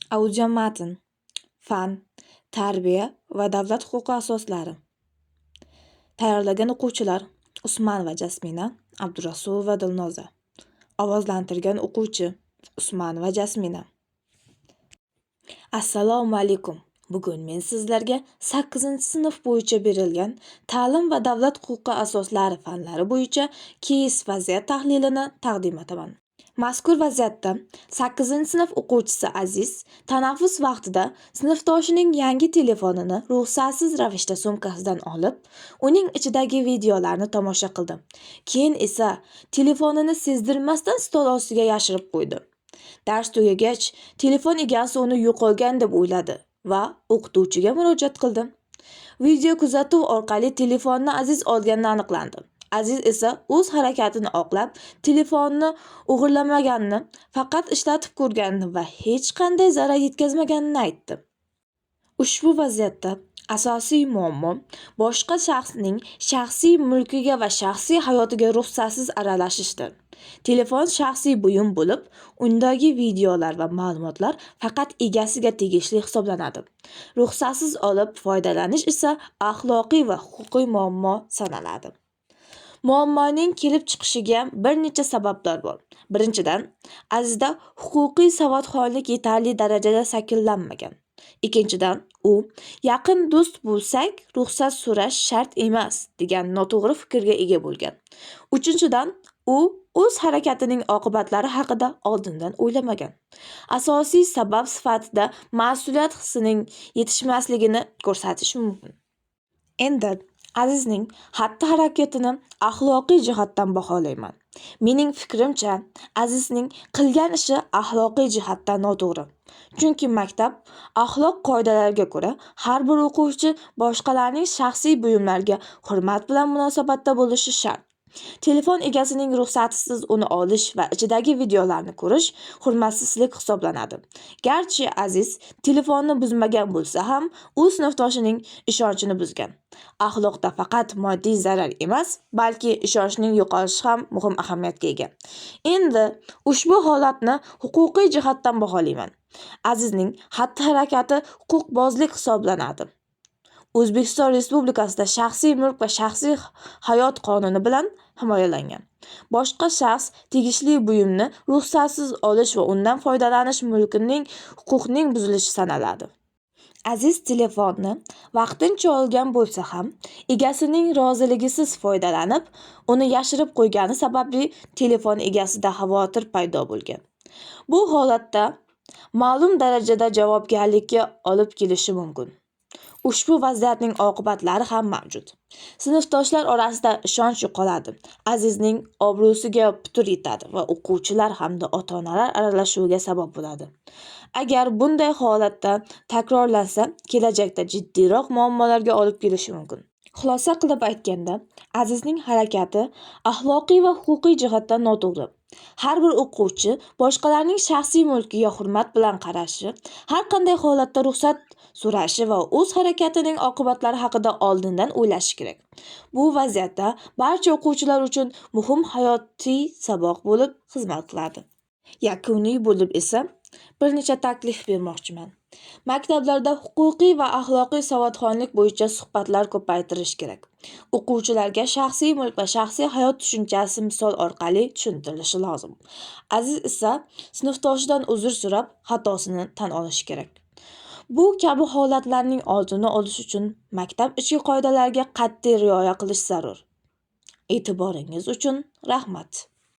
Audio matn, fan, tarbiya va davlat huquqi asoslari. Tayyorlagan o'quvchilar: Usman va Jasmina, Abdurasulova Dilnoza. Ovozlantirgan o'quvchi: Usman va Jasmina. Assalomu alaykum. Bugun men sizlarga 8-sinf bo'yicha berilgan ta'lim va davlat huquqi asoslari fanlari bo'yicha KS vaziyat tahlilini taqdim etaman. Mazkur vaziyatda 8-sinf o'quvchisi Aziz tanaffus vaqtida sinfdoshining yangi telefonini ruxsatsiz ravishda sumkasidan olib, uning ichidagi videolarni tomosha qildi. Keyin esa telefonini sezdirmasdan stol ostiga yashirib qo'ydi. Dars tugagach, telefon egasi uni yo'qolgan deb o'yladi va o'qituvchiga murojaat qildi. Video kuzatuv orqali telefonni Aziz olgani aniqlandi. Aziz esa o'z harakatini oqlab, telefonni o'g'irlamaganini, faqat ishlatib ko'rganini va hech qanday zarar yetkazmaganini aytdi. Ushbu vaziyatda asosiy muammo boshqa shaxsning shaxsiy mulkiga va shaxsiy hayotiga ruxsatsiz aralashishdir. Telefon shaxsiy buyum bo'lib, undagi videolar va ma'lumotlar faqat egasiga tegishli hisoblanadi. Ruxsatsiz olib foydalanish esa axloqiy va huquqiy muammo sanaladi. Muammoning kelib chiqishiga bir necha sabablar bor. Birinchidan, Azizda huquqiy savodxonlik yetarli darajada shakllanmagan. Ikkinchidan, u yaqin do'st bo'lsak, ruxsat so'rash shart emas degan noto'g'ri fikrga ega bo'lgan. Uchinchidan, u o'z harakatining oqibatlari haqida oldindan o'ylamagan. Asosiy sabab sifatida mas'uliyat hissining yetishmasligini ko'rsatish mumkin. Endi Azizning xatti-harakatini axloqiy jihatdan baholayman. Mening fikrimcha, Azizning qilgan ishi axloqiy jihatdan noto'g'ri. Chunki maktab axloq qoidalariga ko'ra har bir o'quvchi boshqalarning shaxsiy buyumlariga hurmat bilan munosabatda bo'lishi shart. Telefon egasining ruxsatisiz uni olish va ichidagi videolarni ko'rish hurmatsizlik hisoblanadi. Garchi Aziz telefonni buzmagan bo'lsa ham, u sinfdoshining ishonchini buzgan. Axloqda faqat moddiy zarar emas, balki ishonchning yo'qolishi ham muhim ahamiyatga ega. Endi ushbu holatni huquqiy jihatdan baholayman. Azizning xatti-harakati huquqbuzarlik hisoblanadi. O'zbekiston Respublikasida shaxsiy mulk va shaxsiy hayot qonuni bilan himoyalangan. Boshqa shaxs tegishli buyumni ruxsatsiz olish va undan foydalanish mulkining huquqning buzilishi sanaladi. Aziz telefonni vaqtincha olgan bo'lsa ham, egasining roziligisiz foydalanib, uni yashirib qo'ygani sababli telefon egasida xavotir paydo bo'lgan. Bu holatda ma'lum darajada javobgarlikka olib kelishi mumkin. Ushbu vaziyatning oqibatlari ham mavjud. Sinfdoshlar orasida ishonch yo'qoladi. Azizning obro'siga putur yetadi va o'quvchilar hamda ota-onalar aralashuviga sabab bo'ladi. Agar bunday holatda takrorlansa, kelajakda jiddiyroq muammolarga olib kelishi mumkin. Xulosa qilib aytganda, Azizning harakati axloqiy va huquqiy jihatdan noto'g'ri. Har bir o'quvchi boshqalarning shaxsiy mulkiga hurmat bilan qarashi, har qanday holatda ruxsat so'rashi va o'z harakatining oqibatlari haqida oldindan o'ylashi kerak. Bu vaziyatda barcha o'quvchilar uchun muhim hayotiy saboq bo'lib xizmat qiladi. Yakuniy bo'lib esa bir necha taklif bermoqchiman. Maktablarda huquqiy va axloqiy savodxonlik bo'yicha suhbatlar ko'paytirish kerak. O'quvchilarga shaxsiy mulk va shaxsiy hayot tushunchasi misol orqali tushuntirilishi lozim. Aziz esa sinfdoshidan uzr so'rab, xatosini tan olishi kerak. Bu kabi holatlarning oldini olish uchun maktab ichki qoidalariga qat'iy rioya qilish zarur. E'tiboringiz uchun rahmat.